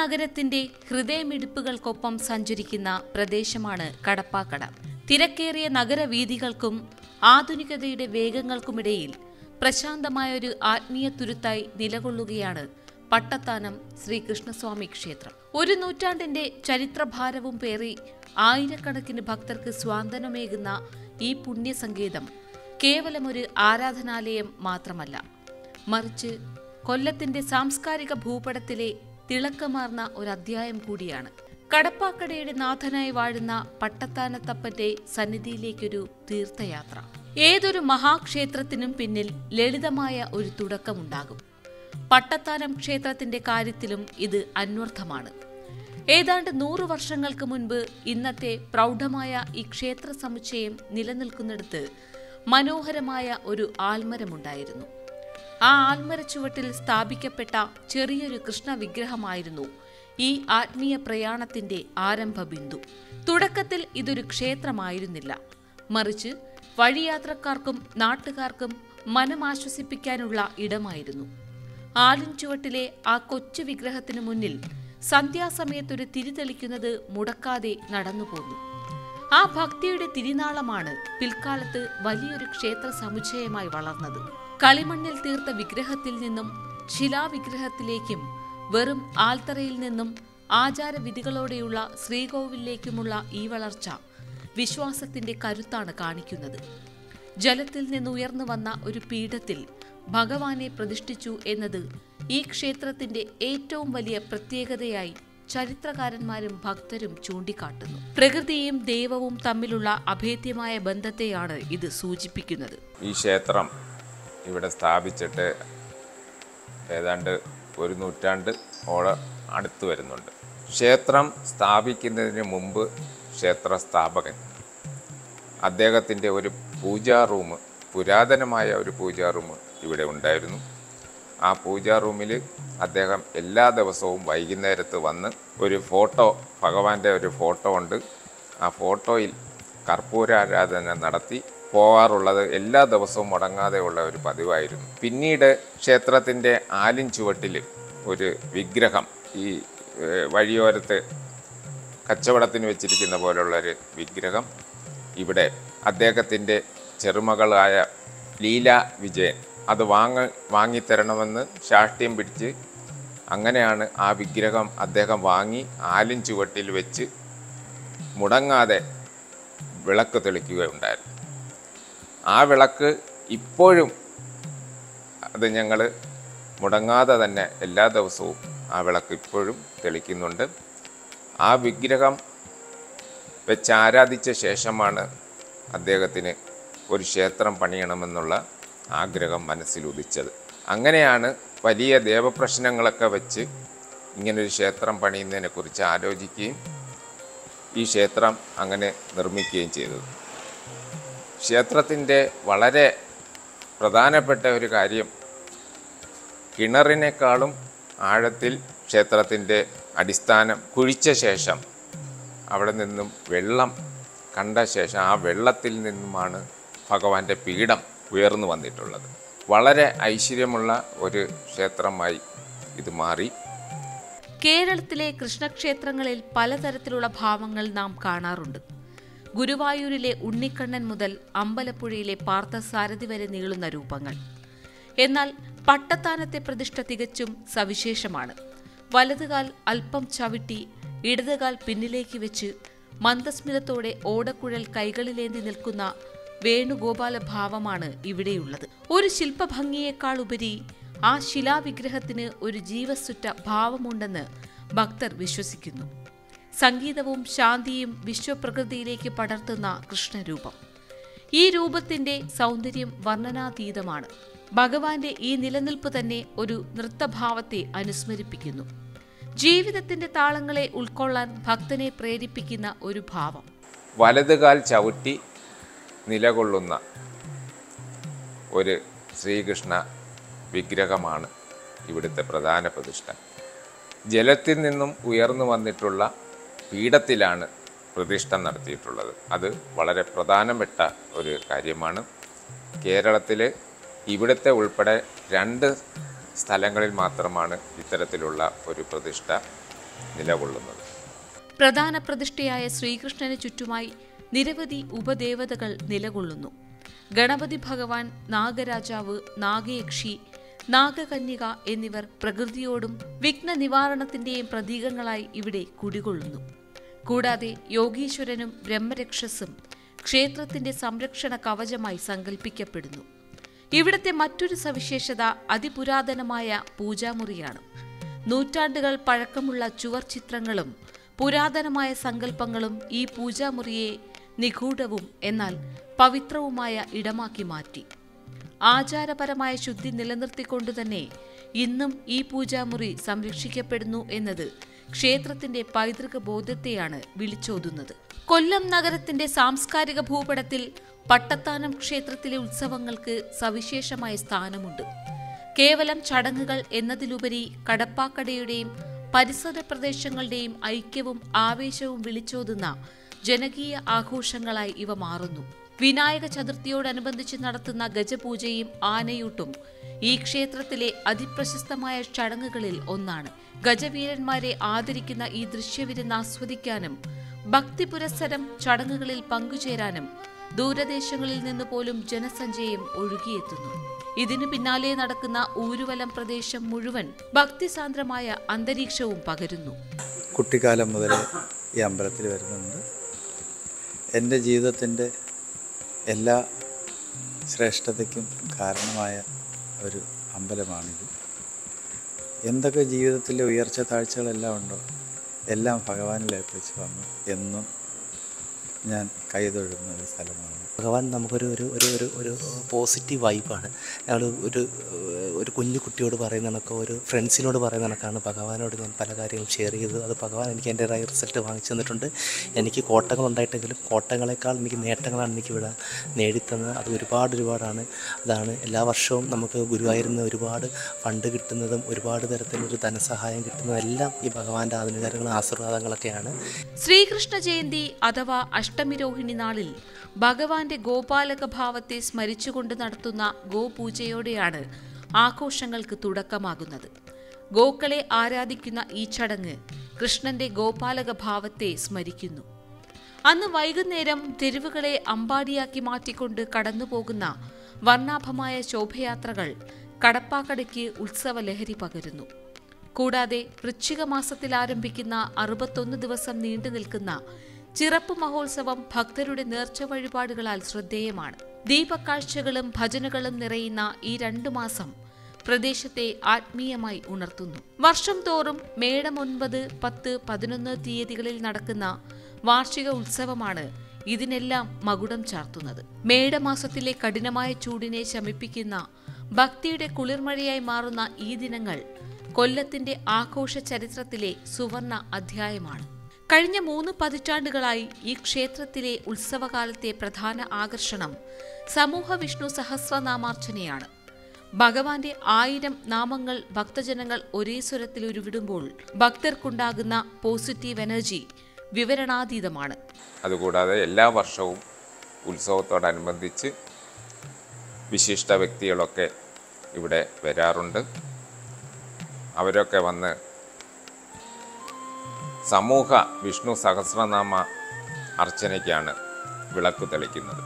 നഗരത്തിന്റെ ഹൃദയമിടിപ്പുകൾക്കൊപ്പം സഞ്ചരിക്കുന്ന പ്രദേശമാണ് കടപ്പാക്കട. തിരക്കേറിയ നഗരവീഥികൾക്കും ആധുനികതയുടെ വേഗങ്ങൾക്കുമിടയിൽ പ്രശാന്തമായൊരു ആത്മീയ തുരുത്തായി നിലകൊള്ളുകയാണ് പട്ടത്താനം ശ്രീകൃഷ്ണസ്വാമി ക്ഷേത്രം. ഒരു നൂറ്റാണ്ടിന്റെ ചരിത്രഭാരവും പേറി ആയിരക്കണക്കിന് ഭക്തർക്ക് സ്വാന്തനമേകുന്ന ഈ പുണ്യസങ്കേതം കേവലമൊരു ആരാധനാലയം മാത്രമല്ല, മറിച്ച് കൊല്ലത്തിന്റെ സാംസ്കാരിക ഭൂപടത്തിലെ തിളക്കമാർന്ന ഒരു അധ്യായം കൂടിയാണ്. കടപ്പാക്കടയുടെ നാഥനായി വാഴുന്ന പട്ടത്താനത്തപ്പന്റെ സന്നിധിയിലേക്കൊരു തീർത്ഥയാത്ര. ഏതൊരു മഹാക്ഷേത്രത്തിനും പിന്നിൽ ലളിതമായ ഒരു തുടക്കമുണ്ടാകും. പട്ടത്താനം ക്ഷേത്രത്തിന്റെ കാര്യത്തിലും ഇത് അന്വർത്ഥമാണ്. ഏതാണ്ട് 100 വർഷങ്ങൾക്ക് മുൻപ് ഇന്നത്തെ പ്രൗഢമായ ഈ ക്ഷേത്ര സമുച്ചയം നിലനിൽക്കുന്നിടത്ത് മനോഹരമായ ഒരു ആൽമരമുണ്ടായിരുന്നു. ആ ആൽമര ചുവട്ടിൽ സ്ഥാപിക്കപ്പെട്ട ചെറിയൊരു കൃഷ്ണ വിഗ്രഹമായിരുന്നു ഈ ആത്മീയ പ്രയാണത്തിന്റെ ആരംഭ ബിന്ദു. തുടക്കത്തിൽ ഇതൊരു ക്ഷേത്രമായിരുന്നില്ല, മറിച്ച് വഴിയാത്രക്കാർക്കും നാട്ടുകാർക്കും മനമാശ്വസിപ്പിക്കാനുള്ള ഇടമായിരുന്നു. ആലിൻ ചുവട്ടിലെ ആ കൊച്ചു വിഗ്രഹത്തിനു മുന്നിൽ സന്ധ്യാസമയത്തൊരു തിരിതെളിക്കുന്നത് മുടക്കാതെ നടന്നുപോന്നു. ആ ഭക്തിയുടെ തിരിനാളമാണ് പിൽക്കാലത്ത് വലിയൊരു ക്ഷേത്ര സമുച്ചയമായി വളർന്നത്. കളിമണ്ണിൽ തീർത്ത വിഗ്രഹത്തിൽ നിന്നും ശിലാവിഗ്രഹത്തിലേക്കും വെറും ആൽത്തറയിൽ നിന്നും ആചാരവിധികളോടെയുള്ള ശ്രീകോവിലേക്കുമുള്ള ഈ വളർച്ച വിശ്വാസത്തിന്റെ കരുത്താണ് കാണിക്കുന്നത്. ജലത്തിൽ നിന്നുയർന്നു വന്ന ഒരു പീഠത്തിൽ ഭഗവാനെ പ്രതിഷ്ഠിച്ചു എന്നത് ഈ ക്ഷേത്രത്തിന്റെ ഏറ്റവും വലിയ പ്രത്യേകതയായി ചരിത്രകാരന്മാരും ഭക്തരും ചൂണ്ടിക്കാട്ടുന്നു. പ്രകൃതിയും ദൈവവും തമ്മിലുള്ള അഭേദ്യമായ ബന്ധത്തെയാണ് ഇത് സൂചിപ്പിക്കുന്നത്. ഈ ക്ഷേത്രം ഇവിടെ സ്ഥാപിച്ചിട്ട് ഏതാണ്ട് 1 നൂറ്റാണ്ട് അടുത്ത് വരുന്നുണ്ട്. ക്ഷേത്രം സ്ഥാപിക്കുന്നതിന് മുമ്പ് ക്ഷേത്ര സ്ഥാപകൻ അദ്ദേഹത്തിൻ്റെ ഒരു പൂജാ റൂം, പുരാതനമായ ഒരു പൂജാ റൂം ഇവിടെ ഉണ്ടായിരുന്നു. ആ പൂജാ റൂമിൽ അദ്ദേഹം എല്ലാ ദിവസവും വൈകുന്നേരത്ത് വന്ന് ഒരു ഫോട്ടോ, ഭഗവാന്റെ ഒരു ഫോട്ടോ ഉണ്ട്, ആ ഫോട്ടോയിൽ കർപ്പൂരാരാധന നടത്തി പോകാറുള്ളത് എല്ലാ ദിവസവും മുടങ്ങാതെയുള്ള ഒരു പതിവായിരുന്നു. പിന്നീട് ക്ഷേത്രത്തിൻ്റെ ആലിൻ ചുവട്ടിൽ ഒരു വിഗ്രഹം, ഈ വഴിയോരത്ത് കച്ചവടത്തിന് വെച്ചിരിക്കുന്ന പോലുള്ളൊരു വിഗ്രഹം ഇവിടെ അദ്ദേഹത്തിൻ്റെ ചെറുമകളായ ലീല വിജയൻ അത് വാങ്ങിത്തരണമെന്ന് ശാഠ്യം പിടിച്ച് അങ്ങനെയാണ് ആ വിഗ്രഹം അദ്ദേഹം വാങ്ങി ആലിൻ ചുവട്ടിൽ വെച്ച് മുടങ്ങാതെ വിളക്ക് തെളിക്കുകയുണ്ടായിരുന്നു. ആ വിളക്ക് ഇപ്പോഴും അത് ഞങ്ങൾ മുടങ്ങാതെ തന്നെ എല്ലാ ദിവസവും ആ വിളക്ക് ഇപ്പോഴും തെളിക്കുന്നുണ്ട്. ആ വിഗ്രഹം വെച്ച് ആരാധിച്ച ശേഷമാണ് അദ്ദേഹത്തിന് ഒരു ക്ഷേത്രം പണിയണമെന്നുള്ള ആഗ്രഹം മനസ്സിലുദിച്ചത്. അങ്ങനെയാണ് വലിയ ദേവപ്രശ്നങ്ങളൊക്കെ വെച്ച് ഇങ്ങനൊരു ക്ഷേത്രം പണിയുന്നതിനെക്കുറിച്ച് ആലോചിക്കുകയും ഈ ക്ഷേത്രം അങ്ങനെ നിർമ്മിക്കുകയും ചെയ്തത്. ക്ഷേത്രത്തിൻ്റെ വളരെ പ്രധാനപ്പെട്ട ഒരു കാര്യം, കിണറിനേക്കാളും ആഴത്തിൽ ക്ഷേത്രത്തിൻ്റെ അടിസ്ഥാനം കുഴിച്ച ശേഷം അവിടെ നിന്നും വെള്ളം കണ്ട ശേഷം ആ വെള്ളത്തിൽ നിന്നുമാണ് ഭഗവാന്റെ പീഠം ഉയർന്നു വന്നിട്ടുള്ളത്. വളരെ ഐശ്വര്യമുള്ള ഒരു ക്ഷേത്രമായി ഇത് മാറി. കേരളത്തിലെ കൃഷ്ണക്ഷേത്രങ്ങളിൽ പലതരത്തിലുള്ള ഭാവങ്ങൾ നാം കാണാറുണ്ട്. ഗുരുവായൂരിലെ ഉണ്ണിക്കണ്ണൻ മുതൽ അമ്പലപ്പുഴയിലെ പാർത്ഥസാരഥി വരെ നീളുന്ന രൂപങ്ങൾ. എന്നാൽ പട്ടത്താനത്തെ പ്രതിഷ്ഠ തികച്ചും സവിശേഷമാണ്. വലതുകാൽ അല്പം ചവിട്ടി ഇടതുകാൽ പിന്നിലേക്ക് വെച്ച് മന്ദസ്മിതത്തോടെ ഓടക്കുഴൽ കൈകളിലേന്തി നിൽക്കുന്ന വേണുഗോപാല ഭാവമാണ് ഇവിടെയുള്ളത്. ഒരു ശില്പഭംഗിയേക്കാൾ ഉപരി ആ ശിലാവിഗ്രഹത്തിന് ഒരു ജീവസ്സുറ്റ ഭാവമുണ്ടെന്ന് ഭക്തർ വിശ്വസിക്കുന്നു. സംഗീതവും ശാന്തിയും വിശ്വപ്രകൃതിയിലേക്ക് പടർത്തുന്ന കൃഷ്ണരൂപം. ഈ രൂപത്തിന്റെ സൗന്ദര്യം വർണ്ണനാതീതമാണ്. ഭഗവാന്റെ ഈ നിലനിൽപ്പ് തന്നെ ഒരു നൃത്തഭാവത്തെ അനുസ്മരിപ്പിക്കുന്നു. ജീവിതത്തിന്റെ താളങ്ങളെ ഉൾക്കൊള്ളാൻ ഭക്തനെ പ്രേരിപ്പിക്കുന്ന ഒരു ഭാവം. വലതുകാൽ ചവിട്ടി നിലകൊള്ളുന്ന ഒരു ശ്രീകൃഷ്ണ വിഗ്രഹമാണ് ഇവിടുത്തെ പ്രധാന പ്രതിഷ്ഠ. ജലത്തിൽ നിന്നും ഉയർന്നു വന്നിട്ടുള്ള പീഠത്തിലാണ് പ്രതിഷ്ഠ നടത്തിയിട്ടുള്ളത്. അത് വളരെ പ്രധാനപ്പെട്ട ഒരു കാര്യമാണ്. കേരളത്തിൽ ഇവിടുത്തെ ഉൾപ്പെടെ 2 സ്ഥലങ്ങളിൽ മാത്രമാണ് ഇത്തരത്തിലുള്ള ഒരു പ്രതിഷ്ഠ നിലകൊള്ളുന്നത്. പ്രധാന പ്രതിഷ്ഠയായ ശ്രീകൃഷ്ണന് ചുറ്റുമായി നിരവധി ഉപദേവതകൾ നിലകൊള്ളുന്നു. ഗണപതി ഭഗവാൻ, നാഗരാജാവ്, നാഗയക്ഷി, നാഗകന്യക എന്നിവർ പ്രകൃതിയോടും വിഘ്ന നിവാരണത്തിന്റെയും പ്രതീകങ്ങളായി ഇവിടെ കുടികൊള്ളുന്നു. കൂടാതെ യോഗീശ്വരനും ബ്രഹ്മരക്ഷസും ക്ഷേത്രത്തിന്റെ സംരക്ഷണ കവചമായി സങ്കല്പിക്കപ്പെടുന്നു. ഇവിടത്തെ മറ്റൊരു സവിശേഷത അതിപുരാതനമായ പൂജാമുറിയാണ്. നൂറ്റാണ്ടുകൾ പഴക്കമുള്ള ചുവർ ചിത്രങ്ങളും പുരാതനമായ സങ്കല്പങ്ങളും ഈ പൂജാമുറിയെ നിഗൂഢവും എന്നാൽ പവിത്രവുമായ ഇടമാക്കി മാറ്റി. ആചാരപരമായ ശുദ്ധി നിലനിർത്തിക്കൊണ്ടുതന്നെ ഇന്നും ഈ പൂജാമുറി സംരക്ഷിക്കപ്പെടുന്നു എന്നത് ക്ഷേത്രത്തിന്റെ പൈതൃക ബോധത്തെയാണ് വിളിച്ചോതുന്നത്. കൊല്ലം നഗരത്തിന്റെ സാംസ്കാരിക ഭൂപടത്തിൽ പട്ടത്താനം ക്ഷേത്രത്തിലെ ഉത്സവങ്ങൾക്ക് സവിശേഷമായ സ്ഥാനമുണ്ട്. കേവലം ചടങ്ങുകൾ എന്നതിലുപരി കടപ്പാക്കടയുടെയും പരിസര പ്രദേശങ്ങളുടെയും ഐക്യവും ആവേശവും വിളിച്ചോതുന്ന ജനകീയ ആഘോഷങ്ങളായി ഇവ മാറുന്നു. വിനായക ചതുർത്ഥിയോടനുബന്ധിച്ച് നടത്തുന്ന ഗജപൂജയും ആനയൂട്ടും ഈ ക്ഷേത്രത്തിലെ അതിപ്രശസ്തമായ ചടങ്ങുകളിൽ ഒന്നാണ്. ഗജവീരന്മാരെ ആദരിക്കുന്ന ഈ ദൃശ്യവിരുന്ന് ആസ്വദിക്കാനും ഭക്തിപുരസ്സരം ചടങ്ങുകളിൽ പങ്കുചേരാനും ദൂരദേശങ്ങളിൽ നിന്ന് പോലും ജനസഞ്ചയം ഒഴുകിയെത്തുന്നു. ഇതിനു പിന്നാലെ നടക്കുന്ന ഊരുവലം പ്രദേശം മുഴുവൻ ഭക്തിസാന്ദ്രമായ അന്തരീക്ഷവും പകരുന്നു. കുട്ടിക്കാലം മുതലേ ഈ അമ്പലത്തിൽ വരുന്നുണ്ട്. എൻ്റെ ജീവിതത്തിൻ്റെ എല്ലാ ശ്രേഷ്ഠതയ്ക്കും കാരണമായ ഒരു അമ്പലമാണിത്. എന്തൊക്കെ ജീവിതത്തിലെ ഉയർച്ച താഴ്ചകളെല്ലാം ഉണ്ടോ എല്ലാം ഭഗവാനിൽ ഏൽപ്പിച്ച് വന്നു എന്നും ഞാൻ കൈതൊഴുന്ന ഒരു സ്ഥലമാണ്. ഭഗവാൻ നമുക്കൊരു ഒരു ഒരു ഒരു പോസിറ്റീവ് വൈബാണ്. ഞങ്ങൾ ഒരു കുഞ്ഞു കുട്ടിയോട് പറയുന്ന കണക്ക്, ഒരു ഫ്രണ്ട്സിനോട് പറയുന്ന കണക്കാണ് ഭഗവാനോട് ഞാൻ പല കാര്യങ്ങളും ഷെയർ ചെയ്തത്. അത് ഭഗവാൻ എനിക്ക് എൻ്റെതായ റിസൾട്ട് വാങ്ങിച്ചു തന്നിട്ടുണ്ട്. എനിക്ക് കോട്ടങ്ങളുണ്ടായിട്ടെങ്കിലും കോട്ടങ്ങളെക്കാൾ എനിക്ക് നേട്ടങ്ങളാണ് എനിക്കിവിടെ നേടിത്തന്നത്. അത് ഒരുപാടാണ്. അതാണ് എല്ലാ വർഷവും നമുക്ക് ഗുരുവായൂരിൽ നിന്ന് ഒരുപാട് ഫണ്ട് കിട്ടുന്നതും ഒരുപാട് തരത്തിലൊരു ധനസഹായം കിട്ടുന്നതും എല്ലാം ഈ ഭഗവാന്റെ ആധുനികങ്ങളും ആശീർവാദങ്ങളൊക്കെയാണ്. ശ്രീകൃഷ്ണ ജയന്തി അഥവാ അഷ്ടമിരോഹിണി നാളിൽ ഭഗവാന്റെ ഗോപാലക ഭാവത്തെ സ്മരിച്ചുകൊണ്ട് നടത്തുന്ന ഗോപൂജയോടെയാണ് ആഘോഷങ്ങൾക്ക് തുടക്കമാകുന്നത്. ഗോക്കളെ ആരാധിക്കുന്ന ഈ ചടങ്ങ് കൃഷ്ണന്റെ ഗോപാലക ഭാവത്തെ സ്മരിക്കുന്നു. അന്ന് വൈകുന്നേരം തെരുവുകളെ അമ്പാടിയാക്കി മാറ്റിക്കൊണ്ട് കടന്നുപോകുന്ന വർണ്ണാഭമായ ശോഭയാത്രകൾ കടപ്പാക്കടയ്ക്ക് ഉത്സവ ലഹരി പകരുന്നു. കൂടാതെ വൃശ്ചിക മാസത്തിൽ ആരംഭിക്കുന്ന 61 ദിവസം നീണ്ടു നിൽക്കുന്ന ചിറപ്പ് മഹോത്സവം ഭക്തരുടെ നേർച്ച വഴിപാടുകളാൽ ശ്രദ്ധേയമാണ്. ദീപക്കാഴ്ചകളും ഭജനകളും നിറയുന്ന ഈ 2 മാസം പ്രദേശത്തെ ആത്മീയമായി ഉണർത്തുന്നു. വർഷം തോറും മേടം 9, 10, 11 തീയതികളിൽ നടക്കുന്ന വാർഷിക ഉത്സവമാണ് ഇതിനെല്ലാം മകുടം ചാർത്തുന്നത്. മേടമാസത്തിലെ കഠിനമായ ചൂടിനെ ശമിപ്പിക്കുന്ന ഭക്തിയുടെ കുളിർമഴയായി മാറുന്ന ഈ ദിനങ്ങൾ കൊല്ലത്തിന്റെ ആഘോഷ ചരിത്രത്തിലെ സുവർണ അധ്യായമാണ്. കഴിഞ്ഞ 3 പതിറ്റാണ്ടുകളായി ഈ ക്ഷേത്രത്തിലെ ഉത്സവകാലത്തെ പ്രധാന ആകർഷണം സമൂഹ വിഷ്ണു സഹസ്രനാമാർച്ചനയാണ്. ഭഗവാന്റെ 1000 നാമങ്ങൾ ഭക്തജനങ്ങൾ ഒരേ സ്വരത്തിൽ ഉരുവിടുമ്പോൾ ഭക്തർക്കുണ്ടാകുന്ന പോസിറ്റീവ് എനർജി വിവരണാതീതമാണ്. അതുകൂടാതെ എല്ലാ വർഷവും ഉത്സവത്തോടനുബന്ധിച്ച് വിശിഷ്ട വ്യക്തികളൊക്കെ ഇവിടെ വരാറുണ്ട്. അവരൊക്കെ വന്ന് സമൂഹ വിഷ്ണു സഹസ്രനാമ അർച്ചനയ്ക്കാണ് വിളക്ക് തെളിക്കുന്നത്.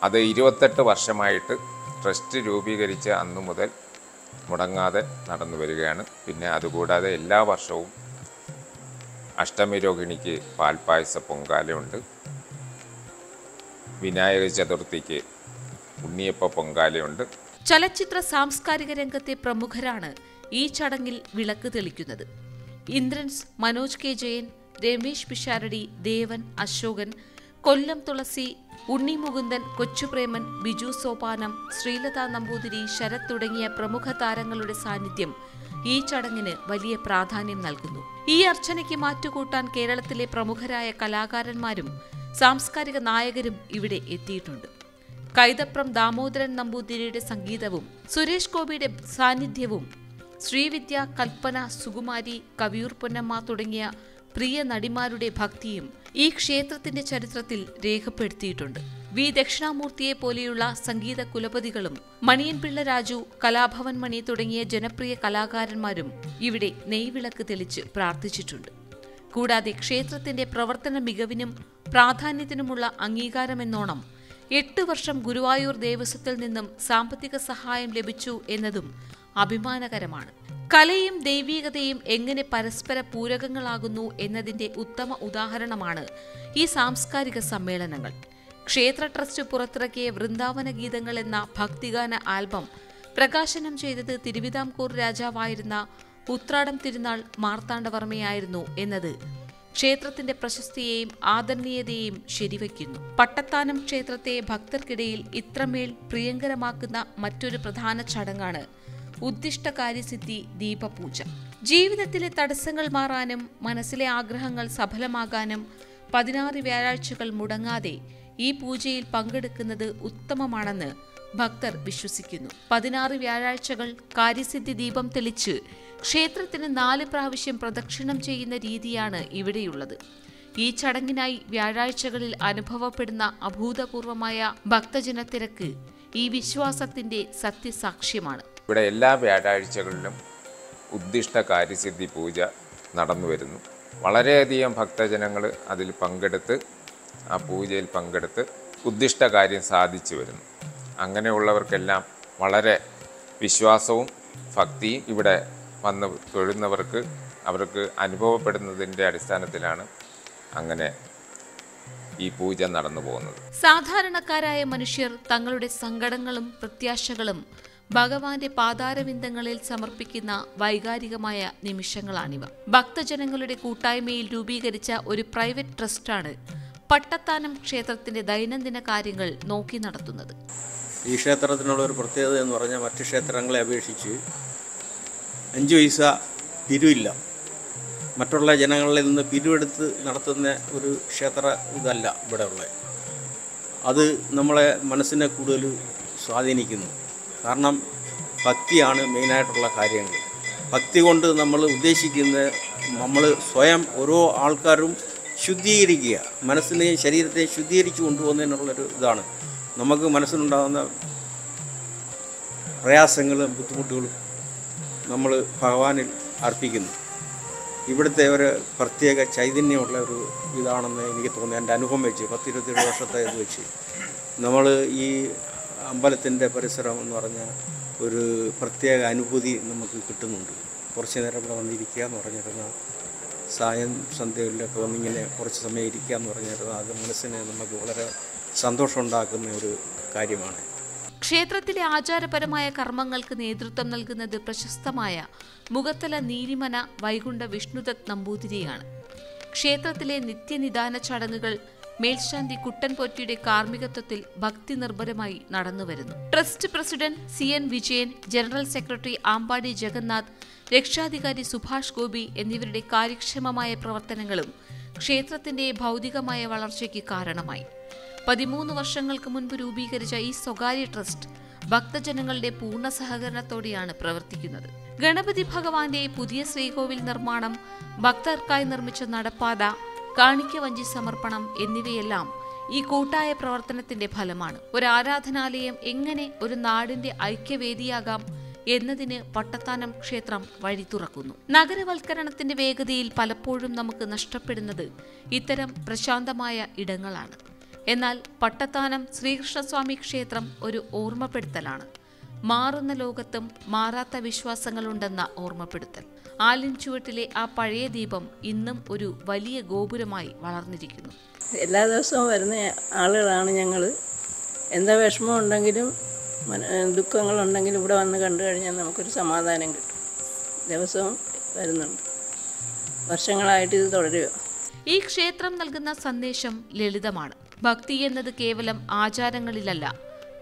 അത് 28 വർഷമായിട്ട് ട്രസ്റ്റ് രൂപീകരിച്ച അന്നു മുതൽ മുടങ്ങാതെ നടന്നു വരികയാണ്. പിന്നെ അതുകൂടാതെ എല്ലാ വർഷവും അഷ്ടമി രോഹിണിക്ക് പാൽപ്പായസ പൊങ്കാലയുണ്ട്. വിനായക ചതുർത്ഥിക്ക് ഉണ്ണിയപ്പ പൊങ്കാലയുണ്ട്. ചലച്ചിത്ര സാംസ്കാരിക രംഗത്തെ പ്രമുഖരാണ് ഈ ചടങ്ങിൽ വിളക്ക് തെളിക്കുന്നത്. ഇന്ദ്രൻസ്, മനോജ് കെ ജയൻ, രമേശ് പിഷാരടി, ദേവൻ, അശോകൻ, കൊല്ലം തുളസി, ഉണ്ണി മുകുന്ദൻ, കൊച്ചുപ്രേമൻ, ബിജു സോപാനം, ശ്രീലത നമ്പൂതിരി, ശരത് തുടങ്ങിയ പ്രമുഖ താരങ്ങളുടെ സാന്നിധ്യം ഈ ചടങ്ങിന് വലിയ പ്രാധാന്യം നൽകുന്നു. ഈ അർച്ചനയ്ക്ക് മാറ്റുകൂട്ടാൻ കേരളത്തിലെ പ്രമുഖരായ കലാകാരന്മാരും സാംസ്കാരിക നായകരും ഇവിടെ എത്തിയിട്ടുണ്ട്. കൈതപ്രം ദാമോദരൻ നമ്പൂതിരിയുടെ സംഗീതവും സുരേഷ് ഗോപിയുടെ സാന്നിധ്യവും ശ്രീവിദ്യ, കൽപ്പന, സുകുമാരി, കവിയൂർ പൊന്നമ്മ തുടങ്ങിയ പ്രിയ നടിമാരുടെ ഭക്തിയും ഈ ക്ഷേത്രത്തിന്റെ ചരിത്രത്തിൽ രേഖപ്പെടുത്തിയിട്ടുണ്ട്. വി ദക്ഷിണാമൂർത്തിയെ പോലെയുള്ള സംഗീത കുലപതികളും മണിയൻപിള്ള രാജു, കലാഭവൻ മണി തുടങ്ങിയ ജനപ്രിയ കലാകാരന്മാരും ഇവിടെ നെയ്വിളക്ക് തെളിച്ച് പ്രാർത്ഥിച്ചിട്ടുണ്ട്. കൂടാതെ ക്ഷേത്രത്തിന്റെ പ്രവർത്തന മികവിനും പ്രാധാന്യത്തിനുമുള്ള അംഗീകാരമെന്നോണം 8 വർഷം ഗുരുവായൂർ ദേവസ്വത്തിൽ നിന്നും സാമ്പത്തിക സഹായം ലഭിച്ചു എന്നതും അഭിമാനകരമാണ്. കലയും ദൈവീകതയും എങ്ങനെ പരസ്പര പൂരകങ്ങളാകുന്നു എന്നതിന്റെ ഉത്തമ ഉദാഹരണമാണ് ഈ സാംസ്കാരിക സമ്മേളനങ്ങൾ. ക്ഷേത്ര ട്രസ്റ്റ് പുറത്തിറക്കിയ വൃന്ദാവന ഗീതങ്ങൾ എന്ന ഭക്തിഗാന ആൽബം പ്രകാശനം ചെയ്തത് തിരുവിതാംകൂർ രാജാവായിരുന്ന ഉത്രാടം തിരുനാൾ മാർത്താണ്ഡവർമ്മയായിരുന്നു എന്നത് ക്ഷേത്രത്തിന്റെ പ്രശസ്തിയെയും ആദരണീയതയെയും ശരിവയ്ക്കുന്നു. പട്ടത്താനം ക്ഷേത്രത്തെ ഭക്തർക്കിടയിൽ ഇത്രമേൽ പ്രിയങ്കരമാക്കുന്ന മറ്റൊരു പ്രധാന ചടങ്ങാണ് ഉദ്ദിഷ്ടകാര്യസിദ്ധി ദീപപൂജ. ജീവിതത്തിലെ തടസ്സങ്ങൾ മാറാനും മനസ്സിലെ ആഗ്രഹങ്ങൾ സഫലമാകാനും 16 വ്യാഴാഴ്ചകൾ മുടങ്ങാതെ ഈ പൂജയിൽ പങ്കെടുക്കുന്നത് ഉത്തമമാണെന്ന് ഭക്തർ വിശ്വസിക്കുന്നു. 16 വ്യാഴാഴ്ചകൾ കാര്യസിദ്ധി ദീപം തെളിച്ച് ക്ഷേത്രത്തിന് 4 പ്രാവശ്യം പ്രദക്ഷിണം ചെയ്യുന്ന രീതിയാണ് ഇവിടെയുള്ളത്. ഈ ചടങ്ങിനായി വ്യാഴാഴ്ചകളിൽ അനുഭവപ്പെടുന്ന അഭൂതപൂർവമായ ഭക്തജനത്തിരക്ക് ഈ വിശ്വാസത്തിന്റെ സത്യസാക്ഷ്യമാണ്. ഇവിടെ എല്ലാ വ്യാഴാഴ്ചകളിലും ഉദ്ദിഷ്ട കാര്യസിദ്ധി പൂജ നടന്നു വരുന്നു. വളരെയധികം ഭക്തജനങ്ങൾ അതിൽ പങ്കെടുത്ത് ആ പൂജയിൽ പങ്കെടുത്ത് ഉദ്ദിഷ്ട കാര്യം സാധിച്ചു വരുന്നു. അങ്ങനെയുള്ളവർക്കെല്ലാം വളരെ വിശ്വാസവും ഭക്തിയും ഇവിടെ വന്ന് തൊഴുന്നവർക്ക് അവർക്ക് അനുഭവപ്പെടുന്നതിൻ്റെ അടിസ്ഥാനത്തിലാണ് അങ്ങനെ ഈ പൂജ നടന്നു പോകുന്നത്. സാധാരണക്കാരായ മനുഷ്യർ തങ്ങളുടെ സങ്കടങ്ങളും പ്രത്യാശകളും ഭഗവാന്റെ പാതാരവിന്ദങ്ങളിൽ സമർപ്പിക്കുന്ന വൈകാരികമായ നിമിഷങ്ങളാണിവ. ഭക്തജനങ്ങളുടെ കൂട്ടായ്മയിൽ രൂപീകരിച്ച ഒരു പ്രൈവറ്റ് ട്രസ്റ്റാണ് പട്ടത്താനം ക്ഷേത്രത്തിന്റെ ദൈനംദിന കാര്യങ്ങൾ നോക്കി നടത്തുന്നത്. ഈ ക്ഷേത്രത്തിനുള്ള ഒരു പ്രത്യേകത എന്ന് പറഞ്ഞാൽ മറ്റ് ക്ഷേത്രങ്ങളെ അപേക്ഷിച്ച് 5 പൈസ പിരിവില്ല. മറ്റുള്ള ജനങ്ങളിൽ നിന്ന് പിരിവെടുത്ത് നടത്തുന്ന ഒരു ക്ഷേത്ര ഇതല്ല ഇവിടെ ഉള്ളത്. അത് നമ്മളെ മനസ്സിനെ കൂടുതൽ സ്വാധീനിക്കുന്നു. കാരണം ഭക്തിയാണ് മെയിനായിട്ടുള്ള കാര്യങ്ങൾ. ഭക്തി കൊണ്ട് നമ്മൾ ഉദ്ദേശിക്കുന്നത് നമ്മൾ സ്വയം ഓരോ ആൾക്കാരും ശുദ്ധീകരിക്കുക, മനസ്സിനെയും ശരീരത്തെയും ശുദ്ധീകരിച്ച് കൊണ്ടുപോകുന്നതിനുള്ളൊരു ഇതാണ്. നമുക്ക് മനസ്സിലുണ്ടാകുന്ന പ്രയാസങ്ങളും ബുദ്ധിമുട്ടുകളും നമ്മൾ ഭഗവാനിൽ അർപ്പിക്കുന്നു. ഇവിടുത്തെ ഒരു പ്രത്യേക ചൈതന്യമുള്ള ഒരു ഇതാണെന്ന് എനിക്ക് തോന്നി. എൻ്റെ അനുഭവം വെച്ച് 10-27 വർഷത്തെ ഇത് വെച്ച് നമ്മൾ ഈ അമ്പലത്തിൻ്റെ പരിസരം എന്ന് പറഞ്ഞാൽ ഒരു പ്രത്യേക അനുഭൂതി നമുക്ക് കിട്ടുന്നുണ്ട്. കുറച്ച് നേരം ഇവിടെ വന്നിരിക്കുക എന്ന് പറഞ്ഞിരുന്നാൽ സായം സന്ധ്യകളിലൊക്കെ വന്നിങ്ങനെ കുറച്ച് സമയം ഇരിക്കുക എന്ന് പറഞ്ഞിരുന്നാൽ അത് മനസ്സിന് നമുക്ക് വളരെ സന്തോഷമുണ്ടാക്കുന്ന ഒരു കാര്യമാണ്. ക്ഷേത്രത്തിലെ ആചാരപരമായ കർമ്മങ്ങൾക്ക് നേതൃത്വം നൽകുന്നത് പ്രശസ്തമായ മുഖത്തല നീലിമന വൈകുണ്ഠ വിഷ്ണുദത്ത് നമ്പൂതിരിയാണ്. ക്ഷേത്രത്തിലെ നിത്യനിദാന ചടങ്ങുകൾ മേൽശാന്തി കുട്ടൻ പോറ്റിയുടെ കാർമ്മികത്വത്തിൽ ഭക്തി നിർഭരമായി നടന്നുവരുന്നു. Trust president CN Vijayan, general secretary Ambadi Jagannath, രക്ഷാധികാരി സുഭാഷ് ഗോപി എന്നിവരുടെ കാര്യക്ഷമമായ പ്രവർത്തനങ്ങളും ക്ഷേത്രത്തിന്റെ ഭൗതികമായ വളർച്ചയ്ക്ക് കാരണമായി. 13 വർഷങ്ങൾക്ക് മുൻപ് രൂപീകരിച്ച ഈ സ്വകാര്യ ട്രസ്റ്റ് ഭക്തജനങ്ങളുടെ പൂർണ്ണ സഹകരണത്തോടെയാണ് പ്രവർത്തിക്കുന്നത്. ഗണപതി ഭഗവാന്റെ പുതിയ ശ്രീകോവിൽ നിർമ്മാണം, ഭക്തർക്കായി നിർമ്മിച്ച നടപ്പാത, കാണിക്കവഞ്ചി സമർപ്പണം എന്നിവയെല്ലാം ഈ കൂട്ടായ പ്രവർത്തനത്തിന്റെ ഫലമാണ്. ഒരു ആരാധനാലയം എങ്ങനെ ഒരു നാടിന്റെ ഐക്യവേദിയാകാം എന്നതിന് പട്ടത്താനം ക്ഷേത്രം വഴി തുറക്കുന്നു. നഗരവൽക്കരണത്തിന്റെ വേഗതയിൽ പലപ്പോഴും നമുക്ക് നഷ്ടപ്പെടുന്നത് ഇത്തരം പ്രശാന്തമായ ഇടങ്ങളാണ്. എന്നാൽ പട്ടത്താനം ശ്രീകൃഷ്ണസ്വാമി ക്ഷേത്രം ഒരു ഓർമ്മപ്പെടുത്തലാണ്. മാറുന്ന ലോകത്തും മാറാത്ത വിശ്വാസങ്ങളുണ്ടെന്ന ഓർമ്മപ്പെടുത്തൽ. ആലിൻചുവട്ടിലെ ആ പഴയ ദീപം ഇന്നും ഒരു വലിയ ഗോപുരമായി വളർന്നിരിക്കുന്നു. എല്ലാ ദിവസവും വരുന്ന ആളുകളാണ് ഞങ്ങൾ. എന്താ വിഷമം ഉണ്ടെങ്കിലും ദുഃഖങ്ങളുണ്ടെങ്കിലും ഇവിടെ വന്ന് കണ്ടു കഴിഞ്ഞാൽ നമുക്കൊരു സമാധാനം കിട്ടും. ദിവസവും വരുന്നുണ്ട്. വർഷങ്ങളായിട്ട് ഇത് തുടരുക. ഈ ക്ഷേത്രം നൽകുന്ന സന്ദേശം ലളിതമാണ്. ഭക്തി എന്നത് കേവലം ആചാരങ്ങളിലല്ല,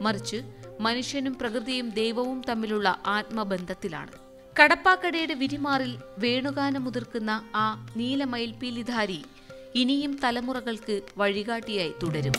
മറിച്ച് മനുഷ്യനും പ്രകൃതിയും ദൈവവും തമ്മിലുള്ള ആത്മബന്ധത്തിലാണ്. കടപ്പാക്കടയുടെ വിരിമാറിൽ വേണുഗാനമുതിർക്കുന്ന ആ നീലമയിൽപ്പീലിധാരി ഇനിയും തലമുറകൾക്ക് വഴികാട്ടിയായി തുടരും.